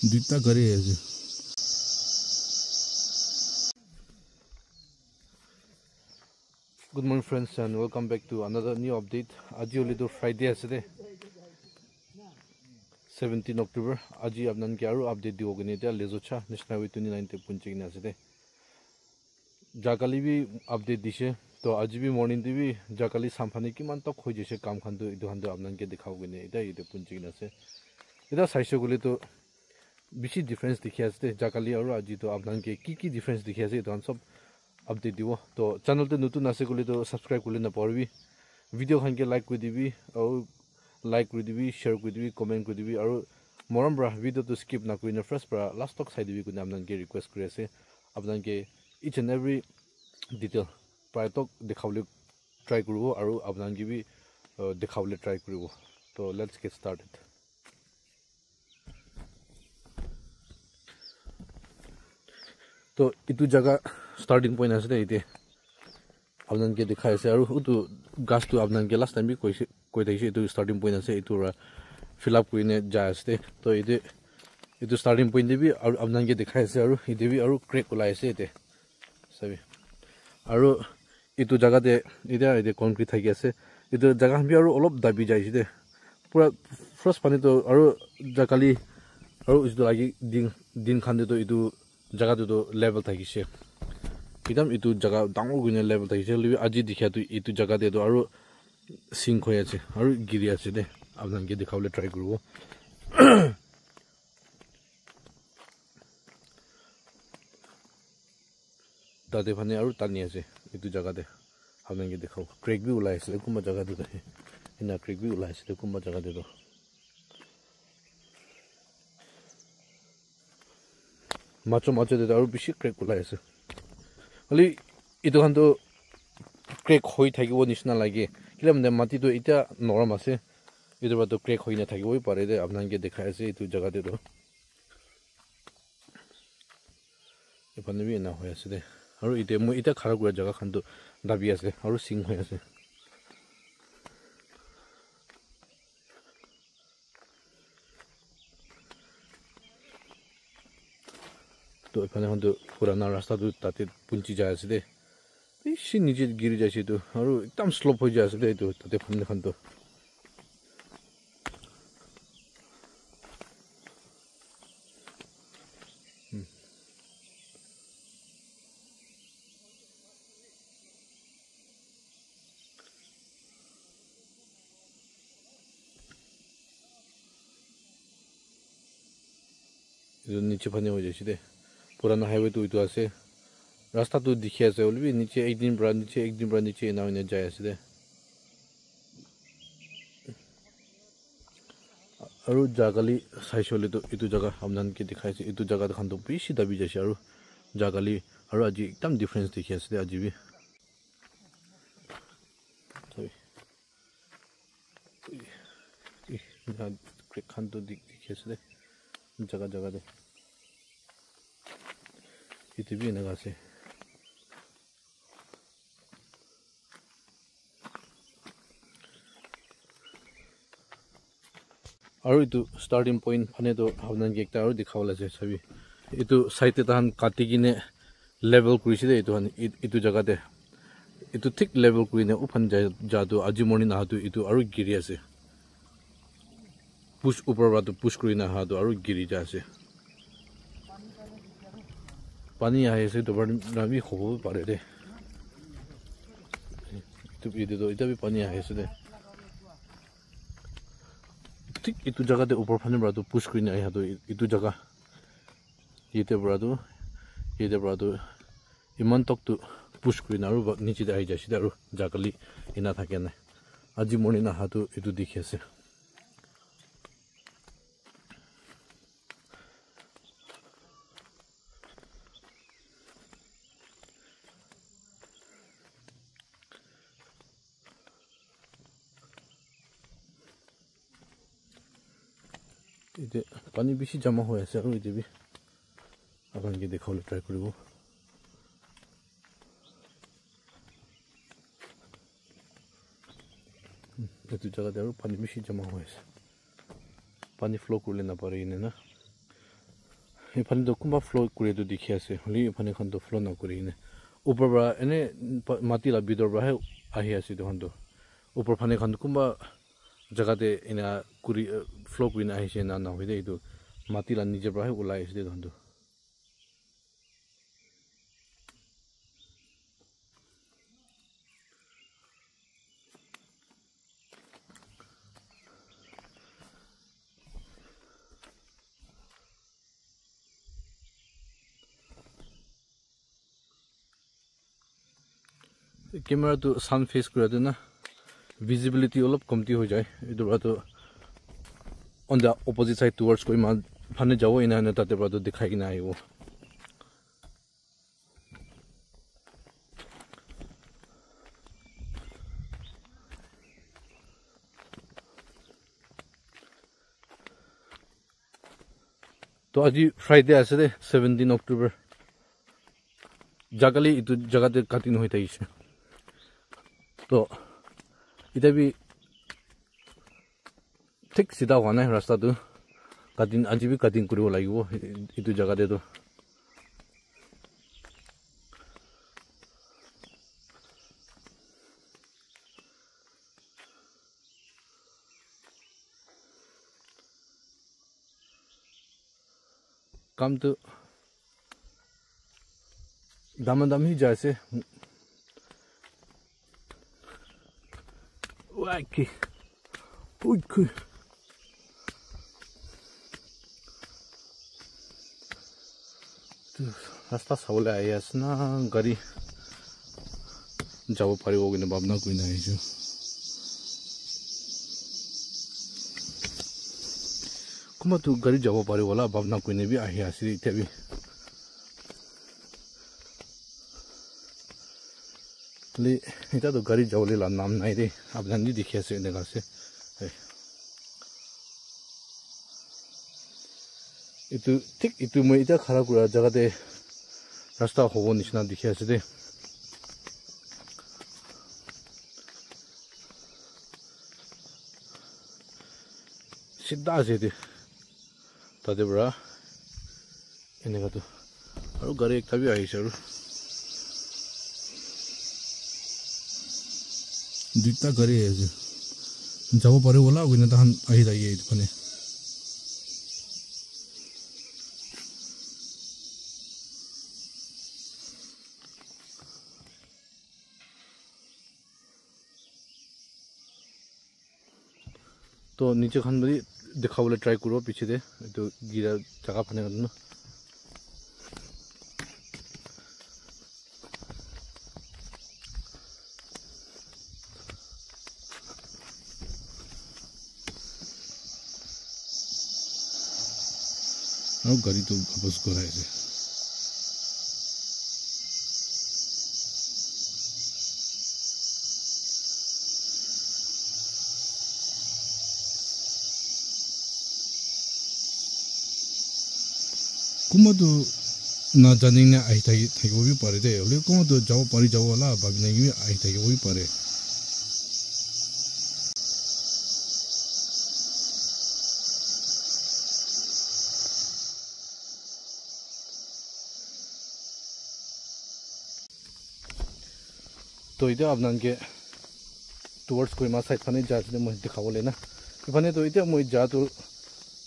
দুইটা গাড়ী আছে Good morning friends and welcome back to another new update. Aji only to Friday aside 17 October. Aji apnan ke aru update di ogni ta lezocha national way 29 te punchi ni aside. Jakali bi update dishe to aji bi morning di bi jakali samphani ki man tok khoi jese kam khandu idu handu apnan ke dikhau gni ida ide punchi ni ase. Ida saisho gole to bishi difference dikhi aside jakali aru aji to apnan ke ki difference dikhi ase idu han sob update dibo to channel te nutun ase gole to subscribe kule na parbi video khan ke like koi dibi aru like koi dibi share koi dibi comment koi dibi aru moram bra video to skip na koi na first bra last talk side dibi kuna amnan ke request kuri ase apnan ke each and every detail pray tok dekhawle try kuribo aru apnan ke bi dekhawle try kuribo to let's get started to itu jaga starting point ase ite apnan ke dikhai ase aru utu gas tu apnan ke last time bi koi daise itu starting point ase itu fill up kuine ja ase to itu starting point debi aru apnan ke dikhai ase aru ite bi aru crack ulai ase ite sabi aru itu jaga de ite concrete thaki ase itu jaga bi aru olop dabi jaise de pura first pani to aru jakali aru isu lagi din khan de to itu jaga to level thakise idam itu jaga dangor gune level thakise libi aji dikhya tu itu jaga de to aru sink hoy ase aru giri ase de apnan ke dikhawle try kuribo tade phane aru tani ase itu jaga de apnan ke dikhaw crack bi ulai ase kumba jaga de ina crack bi ulai ase kumba jaga de to macho de aru bishi crack ulai ase ali itu khan to crack hoi thakibo nishna lage kilamne mati to ita normal ase itu ba to crack hoi na thakibo pare de apnan ke dekhai ase itu jaga de to ephane bi na hoi ase de aru ite mo ita khara kura jaga khan to dabi ase aru sing hoi ase to ephane khan to purana rasta tu tate punchi jai ase de bishi nije giri jaise to aru ekdam slope hoi jaise de itu tate phane khan to itu niche phane hoi jaise de purana highway tu itu ase rasta tu dikhi ase olbi niche ekdin bra niche ena hoine jai ase de aru jagali saishole to itu jaga amnan ke dikhai ase itu jaga khan to bishi dabi jaise aru jagali aru aji ekdam difference dikhi ase de aji bi sorry na khan to dikhi ase de jaga de itu bi na ase aru itu starting point phane to apnan ke ekta aru dikhawla ase sabi itu side ta han kati kine level kurise de itu jaga de itu thick level kuine uphan jadu aji morning na tu itu aru giri ase push upar ba to push kurina ha to aru giri ja ase pani ahe ase to bar na bi khobo pare de tu bi de to ita bi pani ahe ase de ঠিক itu jaga de upar phane bra to push kurina ahe to itu jaga yete bra to iman tok tu push kurina aru niche de ai jaise de aru jakali ina thake na aji morning na ha to itu dikhi ase ite pani bishi jama hoi ase aru ite bi apan ke dekhawle try kuribo itu jaga de aru pani bishi jama hoi ase pani flow kurle na pare ine na ইফালে তো কোনোবা ফ্ল' কৰি তো দেখি আছে হ'লে ইফালে এখন তো ফ্ল' নকৰি কিনে ওপৰৰ পৰা এনে মাটি লা ভিতৰৰ পৰাহে আহি আছে তহঁতো ওপৰ ফালে এখন কোনোবা জেগাতে এনে কৰি ফ্ল' কৰি আহিছে না নহয় দে এইটো মাটি লা নিজেৰ পৰাহে ওলাই আহিছে তহঁতো কেমেৰা তো সান ফেস কৰি আছে না ভিজিবিলিটি অলপ কমতি হৈ যায় এইটো তো on the opposite side towards কৰি মান ফানে যাব ইনা না তাতে পৰা তো দেখাই কিনা আহিব তো আজি ফ্ৰাইডে আছে দে 17 অক্টোবৰ জাগালি ইটো জাগাতে কাটিং হৈ থাকিছে তো এটা বি ঠিক সিধা হোৱা নাই ৰাস্তাটো কাটিং আজি বি কাটিং কৰিব লাগিব ইটো জাগাতে তো কাম তো দাম হি যাইছে ওয়াকি উইকু রাস্তা চাবলৈ আহি আছে না গাড়ী যাব পাৰিব কিন্তু ভাবনা কৰি নাহিছো কোনোবাতো গাড়ী যাব পাৰিব ওলা ভাবনা কৰি নেবি আহি আছে এতিয়া বি এটা তো গাড়ী যাবলৈ নাম নাই দেই আপোনালোকে দেখি আছে এনেকুৱা আছে এইটো ঠিক এইটো মই এতিয়া খাৰা কৰা জেগাতে ৰাস্তা হ'ব নিচিনা দেখি আছে দেই সিদ্ধা আছে দে তাতে পৰা এনেকুৱাটো আৰু গাড়ী একটা বি আহিছে আৰু দুটা গাড়ী আছে যাব পাৰিব ওলা কিন্তু তাহান আহি থাকে এইফালে তো নিচে খান বুলি দেখাবলৈ ট্ৰাই কৰিব পিছতে এইটো গিৰা জাগা ফানে ন আৰু গাড়ীটো বাপচ ঘূৰাইছে কোনোবাতো নাজানি না আহি থাকিব পাৰে দেই হ'লেও কোনোবাতো যাব পাৰি যাব ওলা ভাবি নাকি আহি থাকিব পাৰে তো এতিয়া আপোনালোকে টুৱাৰ্ডছ কহিমা চাইড ফানে যাইছিলে মই দেখাবলৈ না ইফালে তো এতিয়া মই যাটো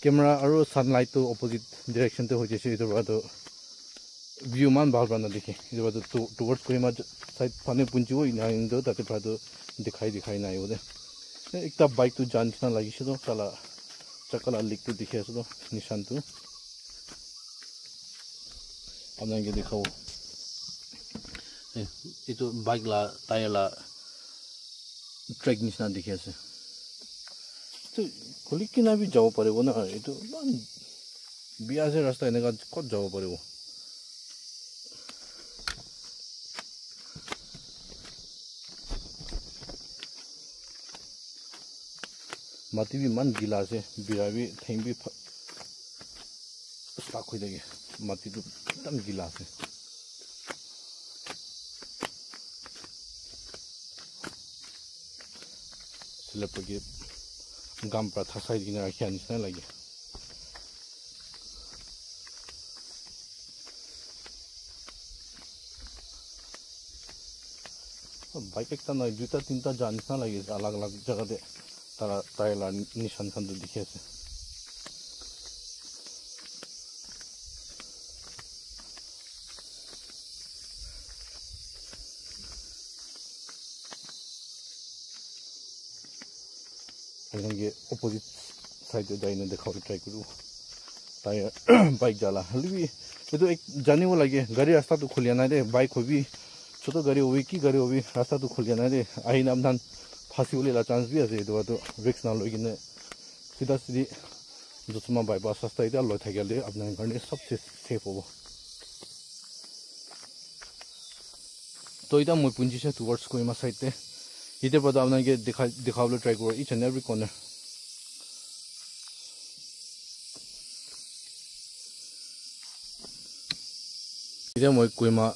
কেমেৰা আৰু ছানলাইটটো অপজিট ডিৰেকশ্যনতে হৈ গৈছে এইটোৰ পৰাতো ভিউ ইমান ভাল পৰা নেদেখে এইটোৰ পৰাতো টুৱাৰ্ডছ কহিমা চাইড ফানে পুঞ্জিব ইনাইndo তাতে পৰাতো দেখাই নাই বোলে একটা বাইকটো যাৰ নিচিনা লাগিছে তো চালা চাকালা লিকটো দেখি আছো তো নিচানটো আপোনালোকে দেখাব এইটো বাইক লা টায়াৰ লা ট্ৰেক নিচিনা দেখি আছে তো খুলি কিনা বি যাব পাৰিব না এইটো ইমান বিয়া আছে ৰাস্তা এনেকুৱা ক'ত যাব পাৰিব মাটি বি ইমান গিলা আছে বিৰা বি ঠেং বি ষ্টাক হৈ থাকে মাটিটো একদম গিলা আছে सिलेपकी गाम पर थासाई दिन राखिया निस्ना लगे Bike ekta nai duta tinta jan nisna lagi ase alag alag jaga de tara tire la nishan khan tu dikhi ase. Aige opposite side de jaina dekhaw try kuru tire bike jala halbi etu ek jane wo lage gari rasta tu khulia na de bike hobi choto gari hobi ki gari hobi rasta tu khulia na de ahin amdan phasi bole la chance bi ase etu to risk na logine sida sidi josma bypass rasta ida loi thagel de apna garne sabse safe hobo to ida moi punji se towards Kohima side te ite pada apna ke dikhawle try koro each and every corner ida moi Kohima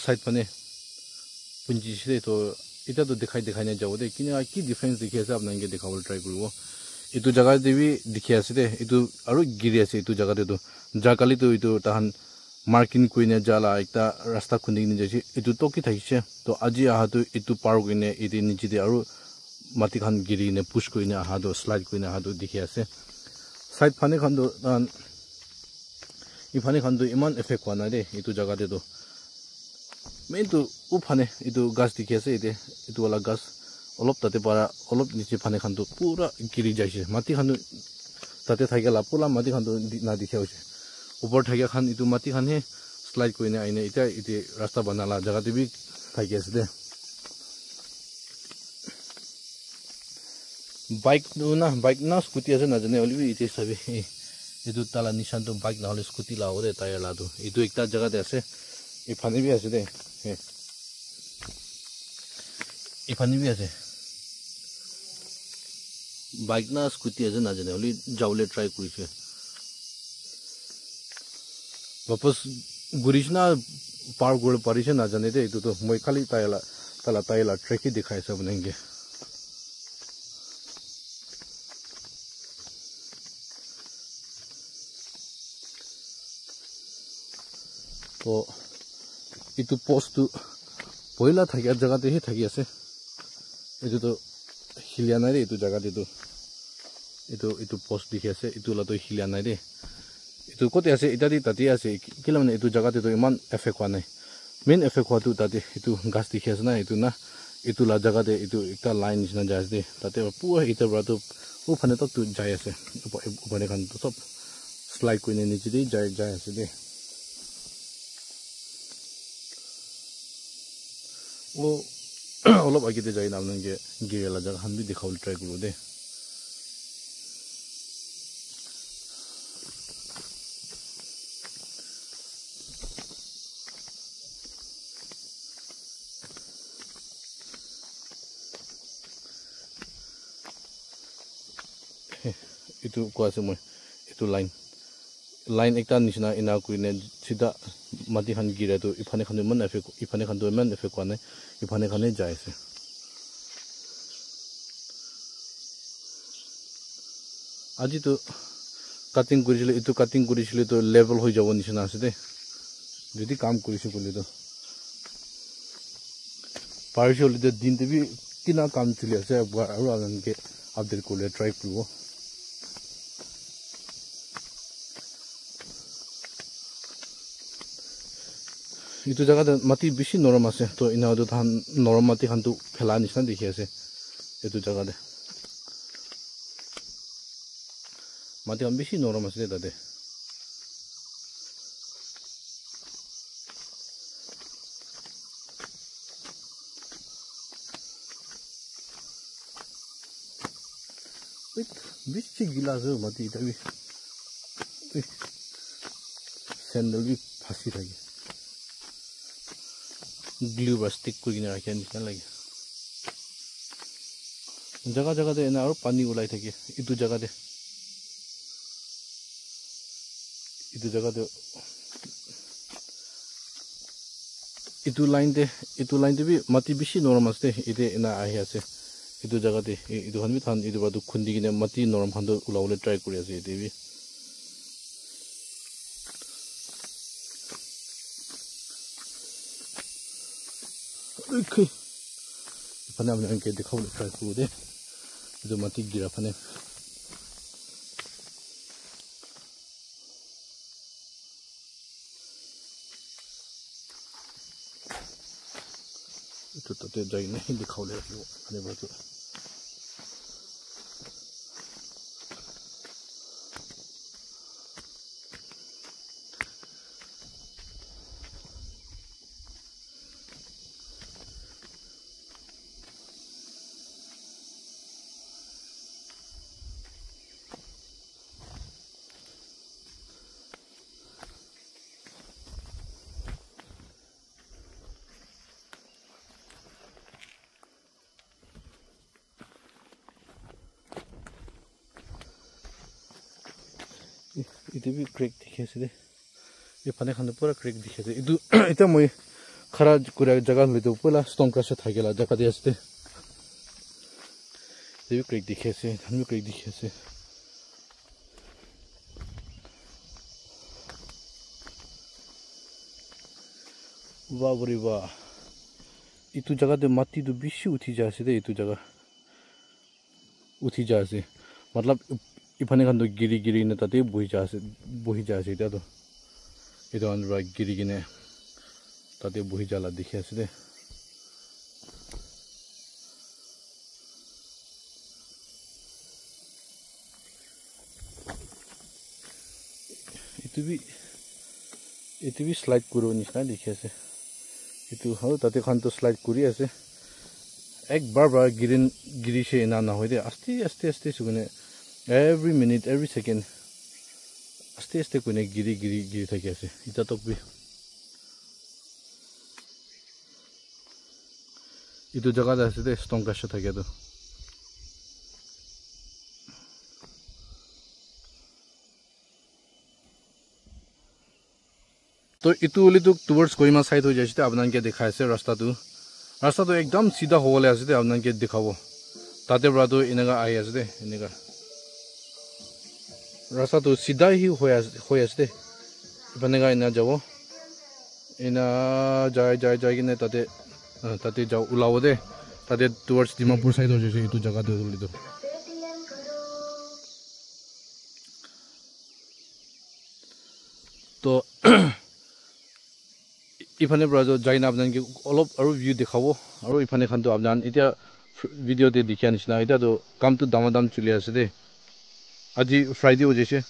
side pane punji se to ita to dikhai ne jabo de ki difference dikhi ase apna ke dikhawle try koro itu jaga de bi dikhi ase de itu aru giri ase itu jaga de to jakali to itu tahan marking kuine jala ekta rasta khundi ni jaisi itu to ki thaise to aji aha to itu par kuine iti nichi de aru mati khan giri ne push kuine aha do slide kuine aha do dikhi ase side phane khan do ifane khan do iman effect wa na de itu jaga de to main to uphane itu gas dikhi ase ite itu wala gas olop tate para olop niche phane khan to pura giri jaise mati khan tate thagela pula mati khan to na dikhi ase ऊपर थैया खान इतु माटी खान है slide कोइने आइने इता इते रास्ता बनाला जगह ते भी थैया से बाइक ना स्कूटी असे न जने ओली भी इते सभी इतु ताला निशान तो बाइक ना होले स्कूटी ला ओरे टायर ला दो इतु एकता जगह ते असे इफाने भी असे दे इफाने भी असे बाइक ना स्कूटी असे न जने ओली जावले ट्राई करिसे वापस गुरिशना पार गोल परिसे ना जाने दे इतु तो moi खाली ताला ट्रैक ही दिखाए सब नेंगे तो इतु पोस्ट तो पहिला थाकिया जगह ते ही थाकी आसे इतु तो हिलिया नाइ दे इतु जगह ते तो इतु पोस्ट दिखि आसे इतु ला तो हिलिया नाइ दे itu kote ase itadi tati ase kilamane itu jaga te to iman effect wa nai main effect wa tu tati itu gas dikhi ase na itu la jaga te itu ekta line nisna jai ase tate pura ita bra to u phane tak tu jai ase upane khan to sob slide koine niche de jai ase de o olop agite jai namne ge girela jaga han bi dikhawul try kuro de itu ko ase moi itu line ekta nishna ina kuine sida mati khan gira to ifane khan man effect kwane ifane khan jai ase aji to cutting kurisile to level hoi jabo nishna ase de jodi kaam kurise bole to partial de din te bi kina kaam chili ase aru anan ke update kole try kuro itu jaga te mati bishi norom ase to ina do than norom mati khan tu phela nisna dikhi ase itu jaga de mati am bishi norom ase tade bishi gila zo mati tabi sandal bi phasi thaki glue ba stick kuri na rakhi nisna lagi jaga de na aru pani ulai thaki itu jaga de itu line de bi mati bishi norm ase ite na ahi ase itu jaga de itu han bi than itu ba du khundi gine mati norm khan do ulawle try kuri ase ite bi Okay. Iphane apnanke dekhawole try kuru de. Etu mati gira phane. Etu tate jai nahi dekhawole yo phane ba tu. Itu bi crack dikhe ase de. Ye phane khan pura crack dikhe ase. Itu eta moi khara kura jaga le to pula stone crush thakela jaga de ase. Itu bi crack dikhe ase, khan bi crack dikhe ase. Wow bari wow. Itu jaga de mati tu bishi uthi ja ase de itu jaga. Uthi ja ase. Matlab iphane khan to giri giri ne tate bohi ja ase ta to edo andra giri gine tate bohi jala dikhi ase de itu bi slide kuro nisna dikhi ase itu ha tate khan to slide kuri ase ek bar giri she na na hoide aste sugune every minute, every second. Aste kune giri thaki ase. Ita tok bi. Itu jaga da ase de stone crush thaki to. To itu oli to towards Kohima side ho jaise apnan ke dekha ase rasta to ekdam sida hole ase de apnan ke dekhabo. Tate bra to inaga ai ase de inaga. Rasa tu sida hi hoya ase iphane ga ina jabo ina jai gine tate jao ulawo de tate towards Dimapur side ho jese itu jaga de uli to to iphane brazo jaina apnan ki olop aru view dekhabo aru iphane khan to apnan etia video de dikhya nisna eta to kam to damadam chuli ase de Aji Friday ho jaise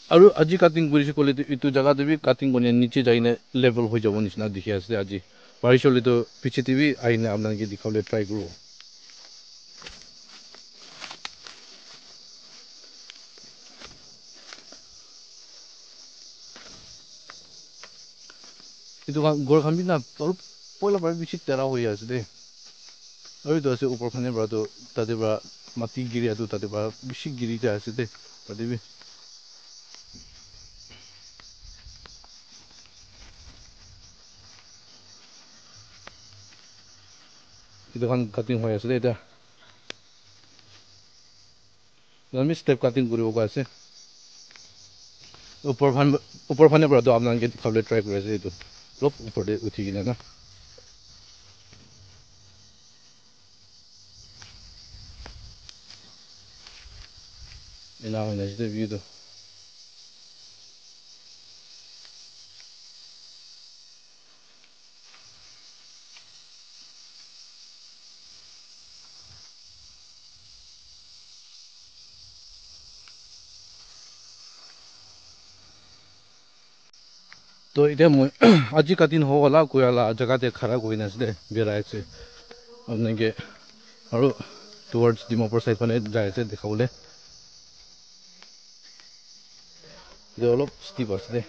aru aji cutting kuri kole itu jaga de bi cutting kone niche jaine level ho jabo nisna dikhi ase aji barish hole to piche te bi aina apnan ke dikhawle try kuro itu gor khan bi na poila bar bichi tera hoi ase de aru to ase upor phane bra to tate bra mati giri atu tate bra bishi giri ja ase de tate bi itu kan cutting hoi ase de eta Nami step cutting kuri oga ase upor phane bra to apnan ke dikhawle try kuri ase itu lop upor de uthi gina na ina hoina ase de view to तो इधर मैं आज का दिन हो वाला कोई वाला जगह ते खड़ा कोई ना से बेराय से अपने के और टुवर्ड्स दिमापुर साइड पर जाए से देखा बोले इधर लोग स्टीप आते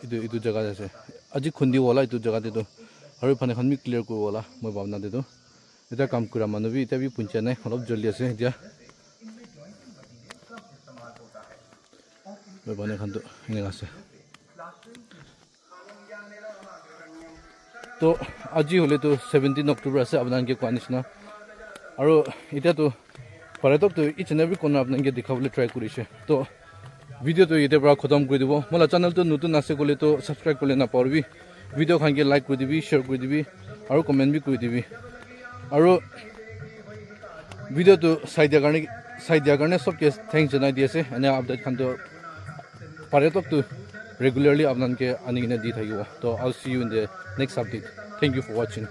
इधर जगह जैसे आज खुंदी वाला इधर जगह दे तो हर फने खन भी क्लियर को वाला मैं भावना दे दो इधर काम करा मानो भी इधर भी पुंचा नहीं मतलब जल्दी से इधर मैं बने खन तो नहीं आसे तो आज ही होले तो 17 अक्टूबर से अपना के क्वानिश ना আৰু এতিয়াতো পৰ্যটকটো each and every corner আপোনালোকে দেখাবলৈ ট্ৰাই কৰিছে তো ভিডিঅ'টো ইয়াৰ পৰা খতম কৰি দিব মোলা চেনেলটো নতুন আছে ক'লে তো সাবস্ক্ৰাইব কৰিলে নাপাৰবি ভিডিঅ' খানকে লাইক কৰি দিবি শ্বেয়াৰ কৰি দিবি আৰু কমেণ্ট বি কৰি দিবি আৰু ভিডিঅ'টো চাই দিয়াৰ কাৰণে সবকে থেংকছ জনাই দি আছে এনে আপডেট খানটো পৰ্যটকটো regularly আপোনালোকে আনি কিনে দি থাকিব তো I'll see you in the next update. Thank you for watching.